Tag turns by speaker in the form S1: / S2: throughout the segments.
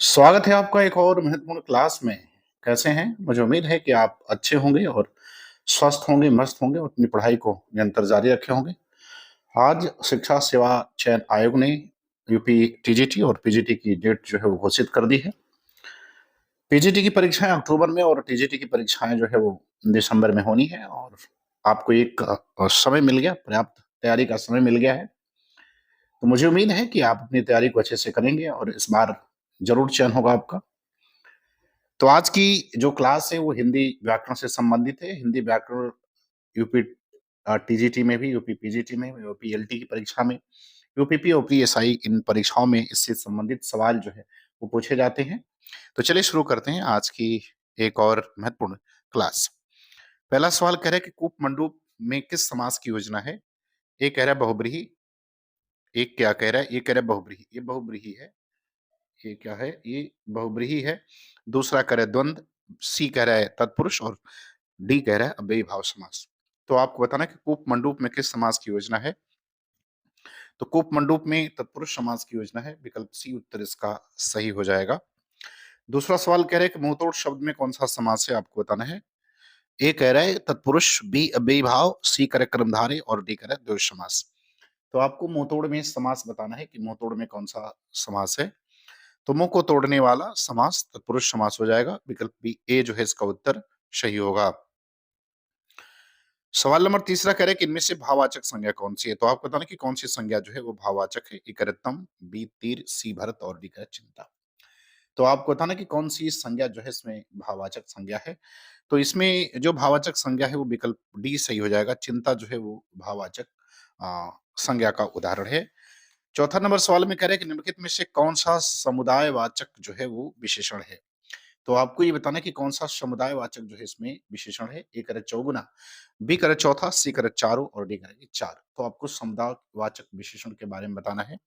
S1: स्वागत है आपका एक और महत्वपूर्ण क्लास में। कैसे हैं? मुझे उम्मीद है कि आप अच्छे होंगे और स्वस्थ होंगे, मस्त होंगे और अपनी पढ़ाई को निरंतर जारी रखे होंगे। आज शिक्षा सेवा चयन आयोग ने यूपी टीजीटी और पीजीटी की डेट जो है वो घोषित कर दी है। पीजीटी की परीक्षाएं अक्टूबर में और टीजीटी की परीक्षाएं जो है वो दिसंबर में होनी है और आपको एक समय मिल गया, पर्याप्त तैयारी का समय मिल गया है। तो मुझे उम्मीद है कि आप अपनी तैयारी को अच्छे से करेंगे और इस बार ज़रूर चयन होगा आपका। तो आज की जो क्लास है वो हिंदी व्याकरण से संबंधित है। हिंदी व्याकरण यूपी टीजीटी में भी, यूपी पीजीटी में, यूपी एलटी की परीक्षा में, यूपीपी और पीएसआई इन परीक्षाओं में इससे संबंधित सवाल जो है वो पूछे जाते हैं। तो चलिए शुरू करते हैं आज की एक और महत्वपूर्ण क्लास। पहला सवाल कह रहा है कि कूपमंडूप में किस समास की योजना है? एक कह रहा है बहुब्रीहि, एक क्या कह रहा है? ये कह रहा है बहुब्रीहि। ये बहुब्रीहि है। ये क्या है? ये बहुब्रीहि है। दूसरा कह रहा है द्वंद्व, सी कह रहा है तत्पुरुष और डी कह रहा है अव्ययी भाव समास। तो आपको बताना है कि कूपमंडूप में किस समास की योजना है? तो कूपमंडूप में तत्पुरुष समास की योजना है। विकल्प सी उत्तर इसका सही हो जाएगा। दूसरा सवाल कह रहा है कि मुंहतोड़ शब्द में कौन सा समास है? आपको बताना है। ए कह रहा है तत्पुरुष, बी अव्ययी भाव, सी कह रहा है कर्मधारय और डी कह रहा है द्वंद्व समास। तो आपको मुंहतोड़ में समास बताना है कि मुंहतोड़ में कौन सा समास है। तो मुंह को तोड़ने वाला समास तत्पुरुष समास हो जाएगा। विकल्प बी ए जो है इसका उत्तर सही होगा। सवाल नंबर तीसरा कह रहे हैं कि इनमें से भाववाचक संज्ञा कौन सी है? तो आपको बताना कि कौन सी संज्ञा जो है वो भाववाचक है। ए कह रहे तम, बी तीर, सी भरत और डी कह रहे चिंता। तो आपको बताना कि कौन सी संज्ञा जो है इसमें भाववाचक संज्ञा है। तो इसमें जो भाववाचक संज्ञा है वो विकल्प डी सही हो जाएगा। चिंता जो है वो भाववाचक संज्ञा का उदाहरण है। चौथा नंबर सवाल में कह रहे हैं कि निम्नलिखित में से कौन सा समुदायवाचक जो है वो विशेषण है। तो आपको ये बताना है कि कौन सा समुदायवाचक जो है इसमें विशेषण है। ए करे चौगुना, बी करे चौथा, सी करे चारों और डी करे चार। तो आपको समुदायवाचक विशेषण के बारे में बताना है।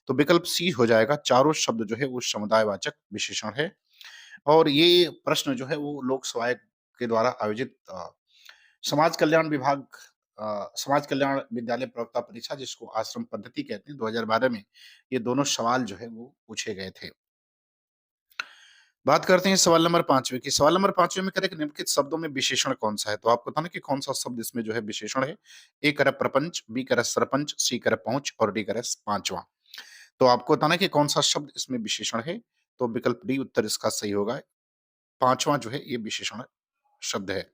S1: तो विकल्प सी हो जाएगा। चारों शब्द जो है वो समुदायवाचक विशेषण है। और ये प्रश्न जो है वो लोक सेवा आयोग के द्वारा आयोजित समाज कल्याण विभाग समाज कल्याण विद्यालय प्रवक्ता परीक्षा, जिसको आश्रम पद्धति कहते हैं, 2012 में ये दोनों सवाल जो है वो पूछे गए थे। बात करते हैं सवाल नंबर 5वें की। सवाल नंबर 5वें में कह रहे हैं कि निम्नलिखित शब्दों में विशेषण कौन-सा है? तो आपको बताना है कि कौन-सा शब्द इसमें जो है विशेषण है। ए कह रहा है प्रपंच, बी कह रहा है सरपंच, सी कह रहा है पहुँच और डी कह रहा है पाँचवाँ। तो आपको बताना है कि कौन-सा शब्द इसमें विशेषण है। तो विकल्प डी उत्तर इसका सही होगा। पाँचवाँ जो है ये विशेषण शब्द है।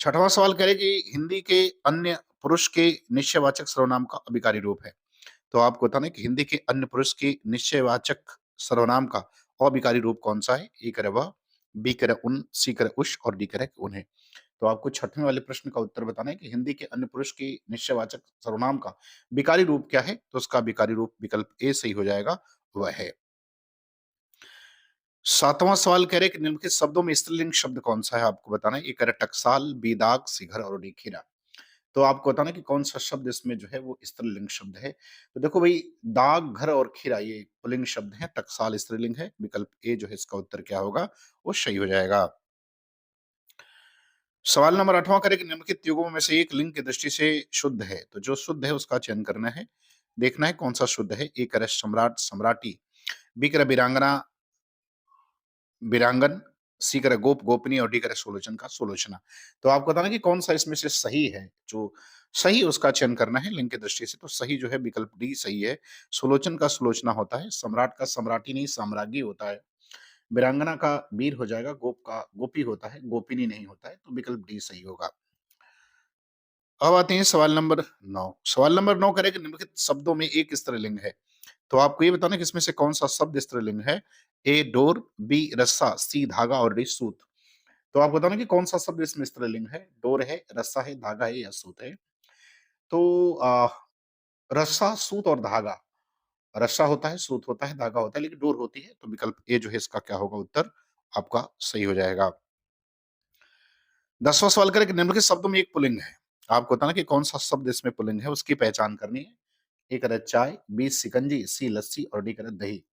S1: छठवां सवाल कह रहे हैं कि हिंदी के अन्य पुरुष के निश्चयवाचक सर्वनाम का अभिकारी रूप है। तो आपको बताना है कि हिंदी के अन्य पुरुष के निश्चयवाचक सर्वनाम का अभिकारी रूप कौन-सा है? ए कह रहा है वह, बी कह रहा है उन, सी कह रहा है उष और डी कह रहा है उन्हें। तो आपको छठवें वाले प्रश्न का उत्तर बताना है कि हिंदी के अन्य पुरुष के निश्चयवाचक सर्वनाम का विकारी रूप क्या है? तो उसका विकारी रूप विकल्प ए सही हो जाएगा, वह है। सातवां सवाल कह रहे हैं कि निम्नलिखित शब्दों में स्त्रीलिंग शब्द कौन-सा है? आपको बताना है। ए कह रहा है टकसाल, बी दाग, सी घर और डी खीरा। तो आपको बताना है कि कौन-सा शब्द इसमें जो है वो स्त्रीलिंग शब्द है। तो देखो भई, दाग, घर और खीरा ये पुल्लिंग शब्द हैं, टकसाल स्त्रीलिंग है। विकल्प ए जो है इसका उत्तर क्या होगा? वो सही हो जाएगा। सवाल नंबर 8वां करें कि निम्नलिखित युगों में से एक लिंग की दृष्टि से शुद्ध है। तो जो शुद्ध है उसका चयन करना है। देखना है कौन-सा शुद्ध है। ए कह रहा है सम्राट, सम्राटी, बी कह रहा है वीरांगना, वीरांगन, सी कह रहा है गोप, गोपनी और डी कह रहा है सुलोचन का सुलोचना। तो आपको बताना है कि कौन-सा इसमें से सही है। जो सही है उसका चयन करना है लिंग की दृष्टि से। तो सही जो है विकल्प डी सही है। सुलोचन का सुलोचना होता है, सम्राट का सम्राटी नहीं साम्राज्ञी होता है, वीरांगना का वीर हो जाएगा, गोप का गोपी होता है, गोपिनी नहीं होता है। तो विकल्प डी सही होगा। अब आते हैं सवाल नंबर 9। सवाल नंबर 9 कह रहा है कि निम्नलिखित शब्दों में एक स्त्रीलिंग है। तो आपको ये बताना है कि इसमें से कौन-सा शब्द स्त्रीलिंग है। ए डोर, बी रस्सा, सी धागा और डी सूत। तो आप बताना कि कौन-सा शब्द इसमें स्त्रीलिंग है। डोर है, रस्सा है, धागा है या सूत है। तो रस्सा, सूत और धागा। रस्सा होता है, सूत होता है, धागा होता है, लेकिन डोर होती है। तो विकल्प ए जो है इसका क्या होगा उत्तर आपका सही हो जाएगा। 10वां सवाल करें कि निम्नलिखित शब्दों में एक पुल्लिंग है। आपको बताना कि कौन-सा शब्द इसमें पुल्लिंग है, उसकी पहचान करनी है। ए कह रहा है चाय, बी शिकंजी, सी लस्सी और डी कह रहा है दही।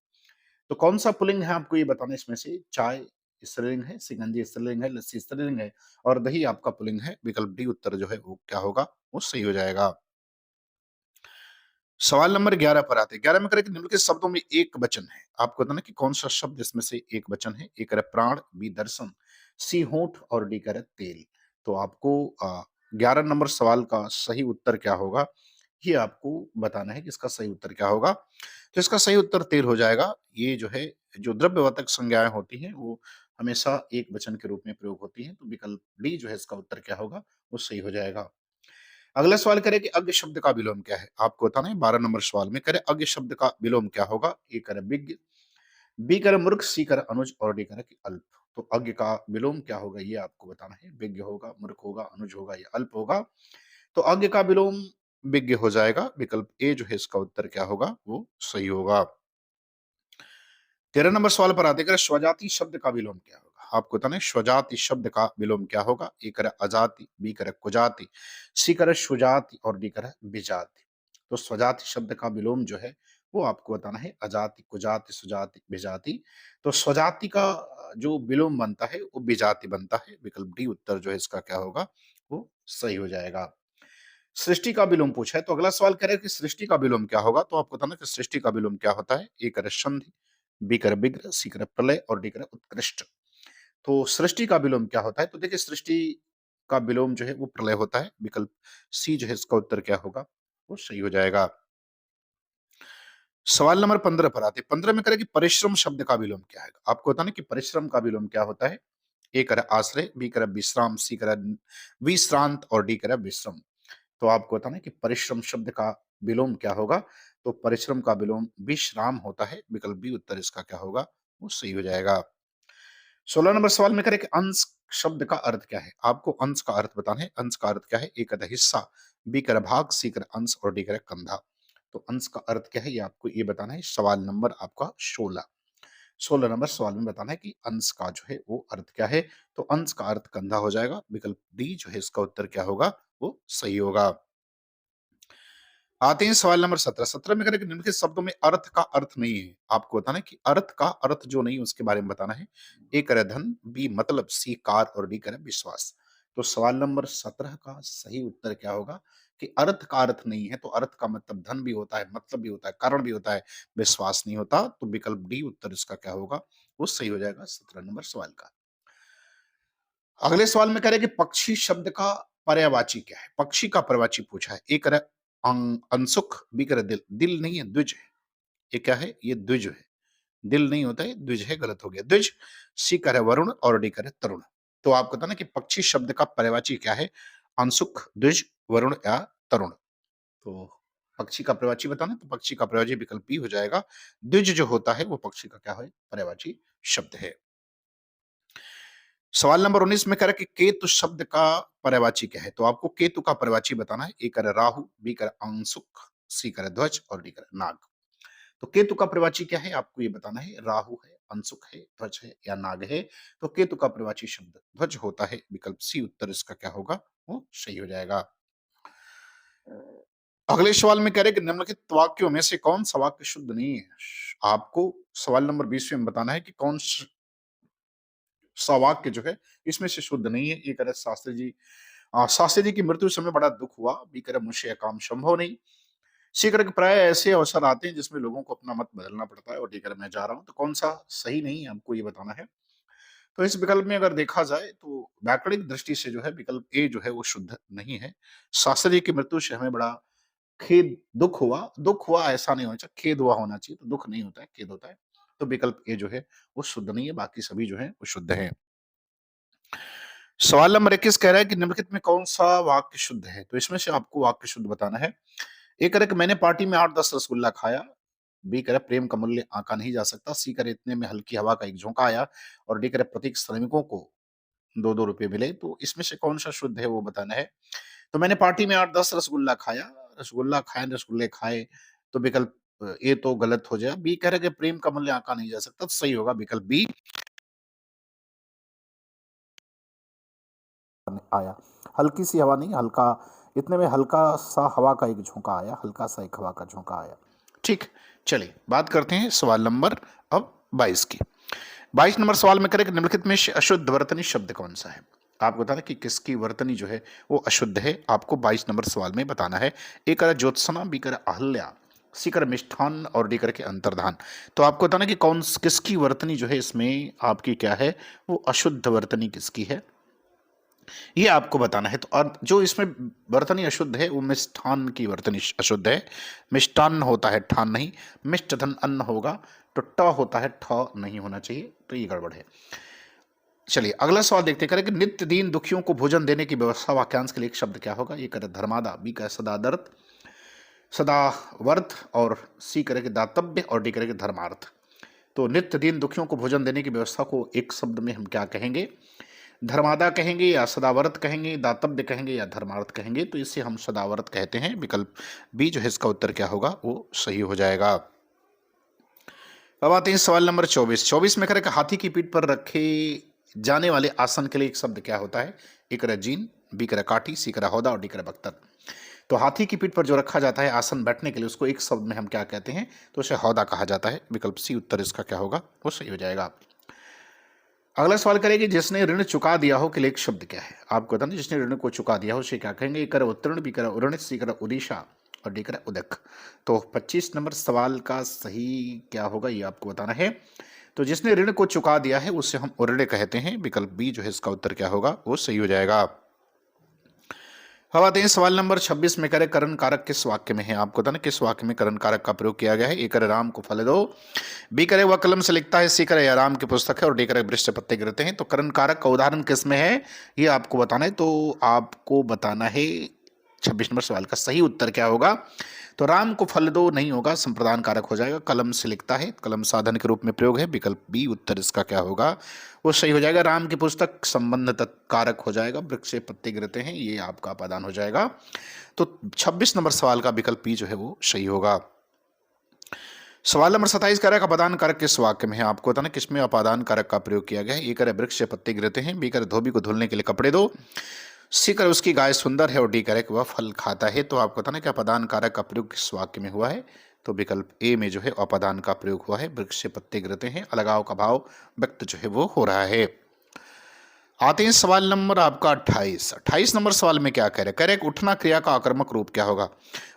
S1: तो कौन-सा पुल्लिंग है आपको ये बताना है इसमें से। चाय स्त्रीलिंग है, शिकंजी स्त्रीलिंग है, लस्सी स्त्रीलिंग है और दही आपका पुल्लिंग है। विकल्प डी उत्तर जो है वो क्या होगा, वो सही हो जाएगा। सवाल नंबर 11 पर आते हैं। 11 में करें कि निम्नलिखित शब्दों में एक वचन है। आपको बताना कि कौन सा शब्द इसमें से एक वचन है। ए करे प्राण, बी दर्शन, सी होंठ और डी करे तेल। तो आपको 11 नंबर सवाल का सही उत्तर क्या होगा, ये आपको बताना है कि इसका सही उत्तर क्या होगा। तो इसका सही उत्तर तेल हो जाएगा। ये जो है, जो द्रव्यवाचक संज्ञाएं होती हैं, वो हमेशा एक वचन के रूप में प्रयोग होती हैं। तो विकल्प डी जो है इसका उत्तर क्या होगा, वो सही हो जाएगा। अगला सवाल करें कि अज्ञ शब्द का विलोम क्या है। आपको बताना है 12 नंबर सवाल में, करें अज्ञ शब्द का विलोम क्या होगा। ए करे विज्ञ, बी करे मूर्ख, सी करे अनुज और डी करे कि अल्प। तो अज्ञ का विलोम क्या होगा, ये आपको बताना है। विज्ञ होगा, मूर्ख होगा, अनुज होगा या अल्प होगा। तो अज्ञ का विलोम विज्ञ हो जाएगा। विकल्प ए जो है इसका उत्तर क्या होगा, वो सही होगा। 13 नंबर सवाल पर आते हैं, स्वजाति शब्द का विलोम क्या होगा। आपको बताना है स्वजाति शब्द का विलोम क्या होगा। ए करे अजाति, बी करे कुजाति, सी करे सुजाति और डी करे विजाति। तो स्वजाति शब्द का विलोम जो है, वो आपको बताना है अजाति, कुजाति, सुजाति, विजाति। तो स्वजाति का जो विलोम बनता है वो विजाति बनता है। विकल्प डी उत्तर जो है इसका क्या होगा, वो सही हो जाएगा। सृष्टि का विलोम पूछा है, तो अगला सवाल कह रहे हैं कि सृष्टि का विलोम क्या होगा। तो आपको बताना कि सृष्टि का विलोम क्या होता है। ए करे संधि, बी करे विग्रह, सी करे प्रलय और डी करे उत्कृष्ट। तो सृष्टि का विलोम क्या होता है। तो देखिए, सृष्टि का विलोम जो है वो प्रलय होता है। विकल्प सी जो है इसका उत्तर क्या होगा, वो सही हो जाएगा। सवाल नंबर 15 पर आते हैं। 15 में करें कि परिश्रम शब्द का विलोम क्या है। आपको बताना कि परिश्रम का विलोम क्या होता है। ए करे आश्रय, बी करे विश्राम, सी करे विश्रांत और डी करे विश्रम। तो आपको बताना है कि परिश्रम शब्द का विलोम क्या होगा। तो परिश्रम का विलोम विश्राम होता है। विकल्प बी उत्तर इसका क्या होगा, वो सही हो जाएगा। 16 नंबर सवाल में करें कि अंश शब्द का अर्थ क्या है। आपको अंश का अर्थ बताना है। अंश का अर्थ क्या है। ए करे हिस्सा, बी करे भाग, सी करे अंश और डी करे कंधा। तो अंश का अर्थ क्या है, ये आपको ये बताना है। सवाल नंबर आपका 16 नंबर सवाल में बताना है कि अंश का जो है वो अर्थ क्या है। तो अंश का अर्थ कंधा हो जाएगा। विकल्प डी जो है इसका उत्तर क्या होगा, वो सही होगा। आते हैं सवाल नंबर 17। 17 में करें कि निम्नलिखित शब्दों में अर्थ का अर्थ नहीं है। आपको बताना है कि अर्थ का अर्थ जो नहीं है उसके बारे में बताना है। ए करे धन, बी मतलब, सी कार और डी करे विश्वास। तो सवाल नंबर 17 का सही उत्तर क्या होगा कि अर्थ का अर्थ नहीं है। तो अर्थ का मतलब धन भी होता है, मतलब भी होता है, कारण भी होता है, विश्वास नहीं होता। तो विकल्प डी उत्तर इसका क्या होगा, वो सही हो जाएगा 17 नंबर सवाल का। अगले सवाल में कह रहे हैं कि पक्षी शब्द का पर्यायवाची क्या है। पक्षी का पर्यायवाची पूछा है। एक करे अंसुख, बी करे दिल, दिल नहीं है द्विज है। ये क्या है, ये द्विज है। दिल नहीं होता है, द्विज है, गलत हो गया द्विज। सी करे वरुण और डी करे तरुण। तो आपको बताना कि पक्षी शब्द का पर्यायवाची क्या है। अंसुख, द्विज, वरुण या तरुण। तो पक्षी का पर्यायवाची बताना, तो पक्षी का पर्यायवाची विकल्प बी हो जाएगा। द्विज जो होता है वो पक्षी का क्या है, पर्यायवाची शब्द है। सवाल नंबर 19 में कह रहा है कि केतु शब्द का पर्यायवाची क्या है। तो आपको केतु का पर्यायवाची बताना है। ए करे राहु, बी करे अंशुक, सी करे ध्वज और डी करे नाग। तो केतु का पर्यायवाची क्या है, आपको ये बताना है। राहु है, अंशुक है, ध्वज है या नाग है। तो केतु का पर्यायवाची शब्द ध्वज होता है। विकल्प सी उत्तर इसका क्या होगा, वो सही हो जाएगा। अगले सवाल में कह रहे हैं कि निम्नलिखित वाक्यों में से कौन सा वाक्य शुद्ध नहीं है। आपको सवाल नंबर 20 में बताना है कि कौन सा वाक्य जो है इसमें से शुद्ध नहीं है। ये कह रहे शास्त्री जी, शास्त्री जी की मृत्यु समय बड़ा दुख हुआ। बी कह रहे मुझसे यह काम संभव नहीं। सी कह रहे प्राय ऐसे अवसर आते हैं जिसमें लोगों को अपना मत बदलना पड़ता है। और डी कह रहे मैं जा रहा हूं। तो कौन सा सही नहीं है, आपको ये बताना है। तो इस विकल्प में अगर देखा जाए तो व्याकरणिक दृष्टि से जो है विकल्प ए जो है वो शुद्ध नहीं है। शास्त्री जी की मृत्यु से हमें बड़ा खेद, दुख हुआ। दुख हुआ ऐसा नहीं होना चाहिए, खेद हुआ होना चाहिए। तो दुख नहीं होता है, खेद होता है। तो विकल्प ए जो है वो शुद्ध नहीं है। बाकी सभी जो है वो शुद्ध है। सवाल नंबर 21 कह रहा है कि निम्नलिखित में कौन सा वाक्य शुद्ध है। तो इसमें से आपको वाक्य शुद्ध बताना है। ए करे कि मैंने पार्टी में 8-10 रसगुल्ला खाया। बी करे प्रेम का मूल्य आंका नहीं जा सकता। सी करे इतने में हल्की हवा का एक झोंका आया। और डी करे प्रत्येक श्रमिकों को 2-2 रुपए मिले। तो इसमें से कौन सा शुद्ध है वो बताना है। तो मैंने पार्टी में 8-10 रसगुल्ला खाया। रसगुल्ला खाए, रसगुल्ले खाए। तो विकल्प ए तो गलत हो जाएगा। बी कह रहे कि प्रेम का मूल्य आंका नहीं जा सकता। तो सही होगा विकल्प बी आया। हल्की सी हवा नहीं, हल्का, इतने में हल्का सा हवा का एक झोंका आया। हल्का सा एक हवा का झोंका आया। ठीक, चलिए बात करते हैं सवाल नंबर अब 22 की। 22 नंबर सवाल में करें कि निम्नलिखित में से अशुद्ध वर्तनी शब्द कौन सा है। आपको बताना कि किसकी वर्तनी जो है वो अशुद्ध है। आपको 22 नंबर सवाल में बताना है। ए करा ज्योत्सना, बी करा अहल्या, सी कर मिष्ठान और डी करके अंतर्धान। तो आपको बताना कि कौन किसकी वर्तनी जो है इसमें आपकी क्या है, वो अशुद्ध वर्तनी किसकी है, ये आपको बताना है। तो और जो इसमें वर्तनी अशुद्ध है वो मिष्ठान की वर्तनी अशुद्ध है। मिष्टान्न होता है ठान नहीं, मिष्ट धन अन्न होगा, तो ट होता है ठ नहीं होना चाहिए, तो ये गड़बड़ है। चलिए अगला सवाल देखते हैं, कि नित्य दीन दुखियों को भोजन देने की व्यवस्था वाक्यांश के लिए एक शब्द क्या होगा। ये करे धर्मादा, बी करे सदादर्थ, सदावर्थ, और सी करे कि दातव्य, और डी करे कि धर्मार्थ। तो नित्य दीन दुखियों को भोजन देने की व्यवस्था को एक शब्द में हम क्या कहेंगे, धर्मादा कहेंगे या सदावर्त कहेंगे, दातव्य कहेंगे या धर्मार्थ कहेंगे। तो इसे हम सदावर्त कहते हैं। विकल्प बी जो है इसका उत्तर क्या होगा, वो सही हो जाएगा। अब आते हैं सवाल नंबर 24। 24 में करें कि हाथी की पीठ पर रखे जाने वाले आसन के लिए एक शब्द क्या होता है। ए करा जीन, बी करा काठी, सी करा हौदा और डी करा बख्तर। तो हाथी की पीठ पर जो रखा जाता है आसन बैठने के लिए, उसको एक शब्द में हम क्या कहते हैं, तो उसे हौदा कहा जाता है। विकल्प सी उत्तर इसका क्या होगा, वो सही हो जाएगा। अगला सवाल करेंगे, जिसने ऋण चुका दिया हो के लिए एक शब्द क्या है। आपको बताना जिसने ऋण को चुका दिया हो उसे क्या कहेंगे। कर उत्तीर्ण, बी करा उऋण, सी करा उड़ीसा और डी करा उदक। तो 25 नंबर सवाल का सही क्या होगा ये आपको बताना है। तो जिसने ऋण को चुका दिया है उससे हम उऋण कहते हैं। विकल्प बी जो है इसका उत्तर क्या होगा, वो सही हो जाएगा। अब आते हैं सवाल नंबर 26 में, करे करण कारक किस वाक्य में है। आपको बताना किस वाक्य में करण कारक का प्रयोग किया गया है। ए करे राम को फल दो, बी करे वह कलम से लिखता है, सी करे यह राम की पुस्तक है और डी करे वृक्ष से पत्ते गिरते हैं। तो करण कारक का उदाहरण किस में है ये आपको बताना है। तो आपको बताना है 26 नंबर सवाल का सही उत्तर क्या होगा। तो राम को फल दो नहीं होगा, संप्रदान कारक हो जाएगा। कलम से लिखता है, कलम साधन के रूप में प्रयोग है। विकल्प बी उत्तर इसका क्या होगा, वो सही हो जाएगा। राम की पुस्तक संबंध कारक हो जाएगा। वृक्ष से पत्ते गिरते हैं, ये आपका अपादान हो जाएगा। तो 26 नंबर सवाल का विकल्प बी जो है वो सही होगा। सवाल नंबर 27 कारक अपादान कारक किस वाक्य में है। आपको बताना किसमें अपादान कारक का प्रयोग किया गया है। ए करे वृक्ष से पत्ते गिरते हैं, बी करे धोबी को धुलने के लिए कपड़े दो, सी करे उसकी गाय सुंदर है और डी करे वह फल खाता है। तो आपको बताना कि अपादान कारक का प्रयोग किस वाक्य में हुआ है। तो विकल्प ए में जो है अपादान का प्रयोग हुआ है। वृक्ष से पत्ते गिरते हैं, अलगाव का भाव व्यक्त जो है वो हो रहा है। आते हैं सवाल नंबर आपका 28। 28 नंबर सवाल में क्या कह रहे, कह रहे उठना क्रिया का आकर्मक रूप क्या होगा।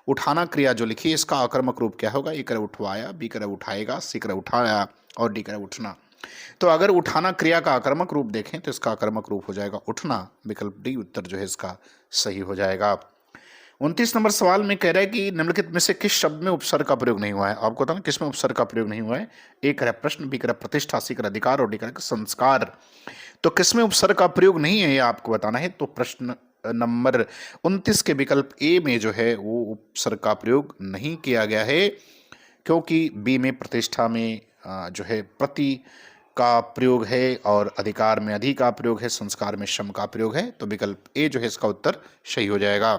S1: उठाना क्रिया जो लिखी है इसका आकर्मक रूप क्या होगा। ए करे उठवाया, बी करे उठाएगा, सी करे उठाया और डी करे उठना। तो अगर उठाना क्रिया का आकर्मक रूप देखें तो इसका आकर्मक रूप हो जाएगा उठना। विकल्प डी उत्तर जो है इसका सही हो जाएगा। 29 नंबर सवाल में कह रहा है कि निम्नलिखित में से किस शब्द में उपसर्ग का प्रयोग नहीं हुआ है। आपको बताना किस में उपसर्ग का प्रयोग नहीं हुआ है। ए करे प्रश्न, बी करे प्रतिष्ठा, सी करे अधिकार और डी करे संस्कार। तो किस में उपसर्ग का प्रयोग नहीं है ये आपको बताना है। तो प्रश्न नंबर 29 के विकल्प ए में जो है वो उपसर्ग का प्रयोग नहीं किया गया है, क्योंकि बी में प्रतिष्ठा में जो है प्रति का प्रयोग है और अधिकार में अधि का प्रयोग है, संस्कार में शम का प्रयोग है। तो विकल्प ए जो है इसका उत्तर सही हो जाएगा।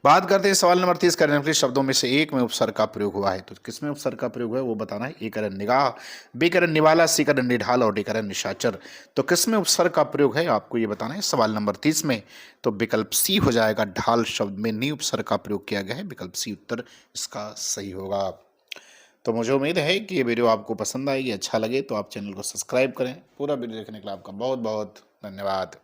S1: बात करते हैं सवाल नंबर 30 निम्नलिखित शब्दों में से एक में उपसर्ग का प्रयोग हुआ है। तो किसमें उपसर्ग का प्रयोग हुआ है वो बताना है। ए करण निगाह, बी करण निवाला, सी करण निढाल और डी करण निशाचर। तो किसमें उपसर्ग का प्रयोग है आपको ये बताना है सवाल नंबर 30 में। तो विकल्प सी हो जाएगा, ढाल शब्द में नी उपसर्ग का प्रयोग किया गया है। विकल्प सी उत्तर इसका सही होगा। तो मुझे उम्मीद है कि ये वीडियो आपको पसंद आएगी, अच्छा लगे तो आप चैनल को सब्सक्राइब करें। पूरा वीडियो देखने के लिए आपका बहुत बहुत धन्यवाद।